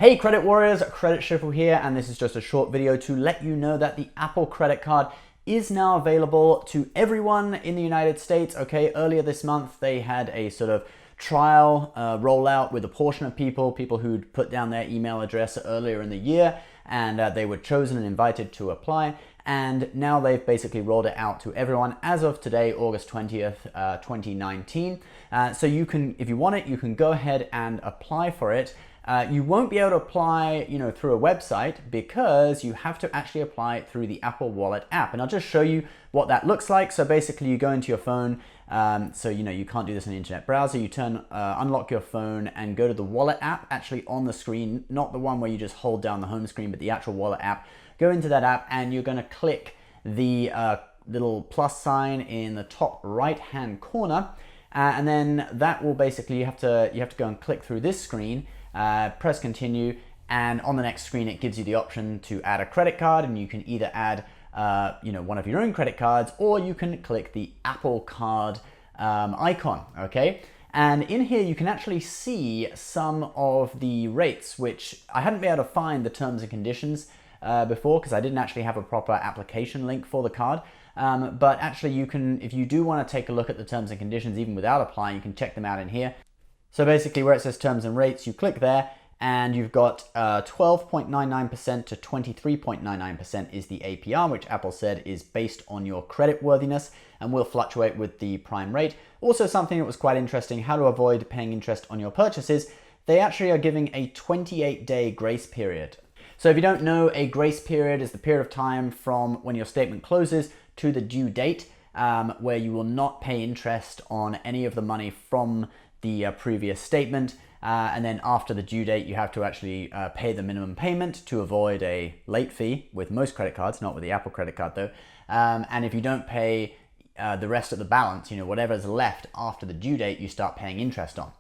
Hey Credit Warriors, Credit Shuffle here, and this is just a short video to let you know that the Apple Credit Card is now available to everyone in the United States. Okay, earlier this month they had a sort of trial rollout with a portion of people who'd put down their email address earlier in the year, and they were chosen and invited to apply. And now they've basically rolled it out to everyone as of today, August 20th, 2019. So you can, if you want it, you can go ahead and apply for it. You won't be able to apply, through a website because you have to actually apply it through the Apple Wallet app. And I'll just show you what that looks like. So basically you go into your phone. So, you can't do this in the internet browser. You unlock your phone and go to the Wallet app actually on the screen, not the one where you just hold down the home screen, but the actual Wallet app. Go into that app and you're going to click the little plus sign in the top right hand corner. And then that will basically, you have to go and click through this screen. Press continue, and on the next screen it gives you the option to add a credit card, and you can either add one of your own credit cards, or you can click the Apple Card icon. Okay, and in here you can actually see some of the rates, which I hadn't been able to find the terms and conditions before because I didn't actually have a proper application link for the card. But actually you can, if you do want to take a look at the terms and conditions even without applying, you can check them out in here. So basically where it says terms and rates, you click there and you've got 12.99% to 23.99% is the APR, which Apple said is based on your credit worthiness and will fluctuate with the prime rate. Also something that was quite interesting, how to avoid paying interest on your purchases. They actually are giving a 28-day grace period. So if you don't know, a grace period is the period of time from when your statement closes to the due date, where you will not pay interest on any of the money from the previous statement, and then after the due date you have to actually pay the minimum payment to avoid a late fee with most credit cards, not with the Apple credit card though. And if you don't pay the rest of the balance, whatever's left after the due date, you start paying interest on.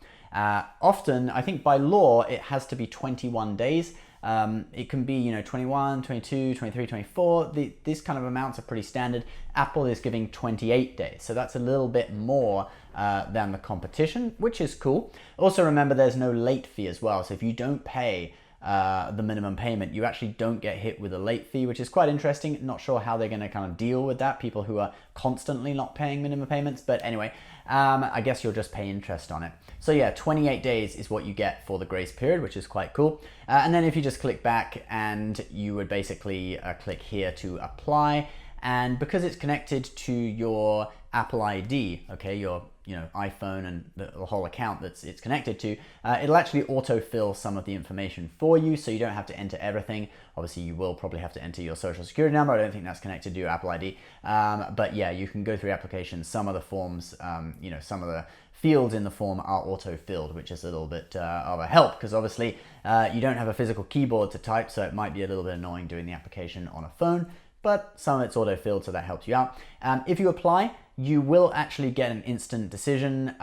Often, I think by law, it has to be 21 days. It can be 21, 22, 23, 24. These kind of amounts are pretty standard. Apple is giving 28 days, so that's a little bit more than the competition, which is cool. Also remember there's no late fee as well, so if you don't pay the minimum payment, you actually don't get hit with a late fee, which is quite interesting. Not sure how they're going to kind of deal with that, people who are constantly not paying minimum payments, but anyway, I guess you'll just pay interest on it. So yeah, 28 days is what you get for the grace period, which is quite cool. And then if you just click back, and you would basically click here to apply, and because it's connected to your Apple ID, okay, your iPhone and the whole account it's connected to, it'll actually autofill some of the information for you, so you don't have to enter everything. Obviously you will probably have to enter your social security number. I don't think that's connected to your Apple ID, but yeah, you can go through applications. Some of the forms, some of the fields in the form are auto-filled, which is a little bit of a help, because obviously you don't have a physical keyboard to type, so it might be a little bit annoying doing the application on a phone, but some of it's auto-filled, so that helps you out. If you apply, you will actually get an instant decision.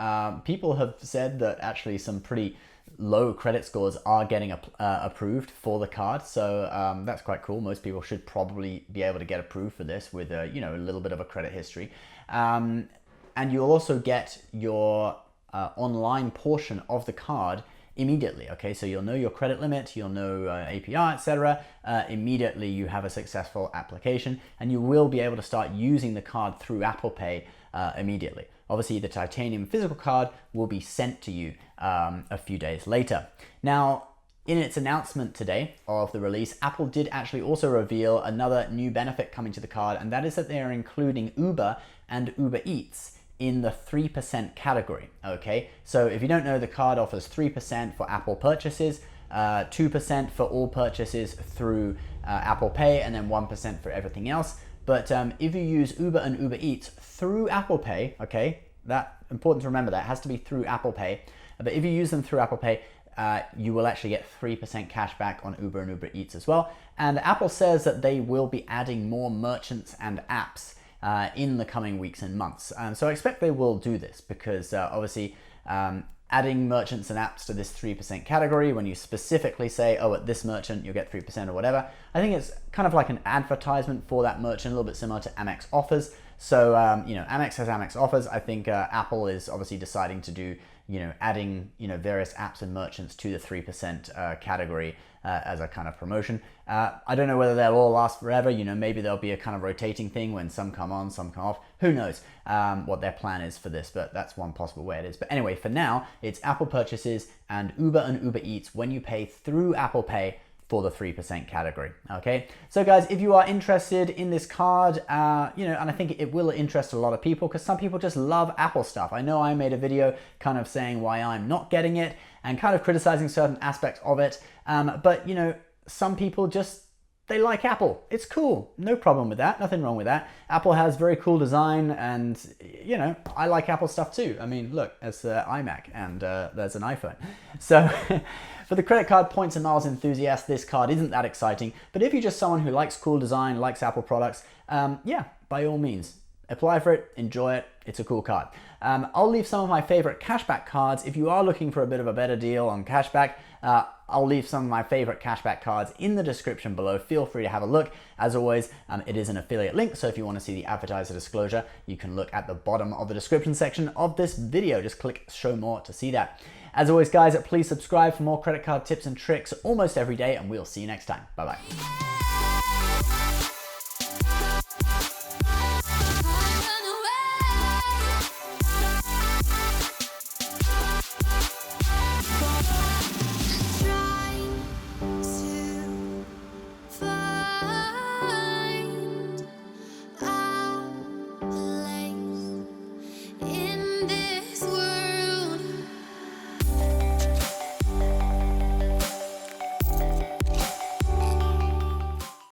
People have said that actually some pretty low credit scores are getting approved for the card, so that's quite cool. Most people should probably be able to get approved for this with a little bit of a credit history. And you'll also get your online portion of the card immediately. Okay, so you'll know your credit limit, you'll know APR, etc. Immediately you have a successful application, and you will be able to start using the card through Apple Pay immediately. Obviously the titanium physical card will be sent to you a few days later. Now, in its announcement today of the release, Apple did actually also reveal another new benefit coming to the card, and that is that they are including Uber and Uber Eats in the 3% category. Okay, so if you don't know, the card offers 3% for Apple purchases, 2% for all purchases through Apple Pay, and then 1% for everything else. But if you use Uber and Uber Eats through Apple Pay, okay, that important to remember, that has to be through Apple Pay. But if you use them through Apple Pay, you will actually get 3% cash back on Uber and Uber Eats as well. And Apple says that they will be adding more merchants and apps in the coming weeks and months. So I expect they will do this because obviously adding merchants and apps to this 3% category, when you specifically say, oh, at this merchant you'll get 3% or whatever, I think it's kind of like an advertisement for that merchant, a little bit similar to Amex offers. So, Amex has Amex offers. I think Apple is obviously deciding to do adding, various apps and merchants to the 3% category as a kind of promotion. I don't know whether they'll all last forever. Maybe there'll be a kind of rotating thing when some come on, some come off. Who knows what their plan is for this, but that's one possible way it is. But anyway, for now, it's Apple purchases and Uber Eats when you pay through Apple Pay for the 3% category. Okay, so guys, if you are interested in this card, and I think it will interest a lot of people because some people just love Apple stuff. I know I made a video kind of saying why I'm not getting it and kind of criticizing certain aspects of it, but some people they like Apple. It's cool. No problem with that. Nothing wrong with that. Apple has very cool design and, I like Apple stuff too. I mean, look, there's the iMac and there's an iPhone. So for the credit card points and miles enthusiast, this card isn't that exciting. But if you're just someone who likes cool design, likes Apple products, yeah, by all means, apply for it, enjoy it. It's a cool card. I'll leave some of my favorite cashback cards. If you are looking for a bit of a better deal on cashback, I'll leave some of my favorite cashback cards in the description below. Feel free to have a look. As always, it is an affiliate link, so if you want to see the advertiser disclosure, you can look at the bottom of the description section of this video. Just click show more to see that. As always, guys, please subscribe for more credit card tips and tricks almost every day, and we'll see you next time. Bye-bye.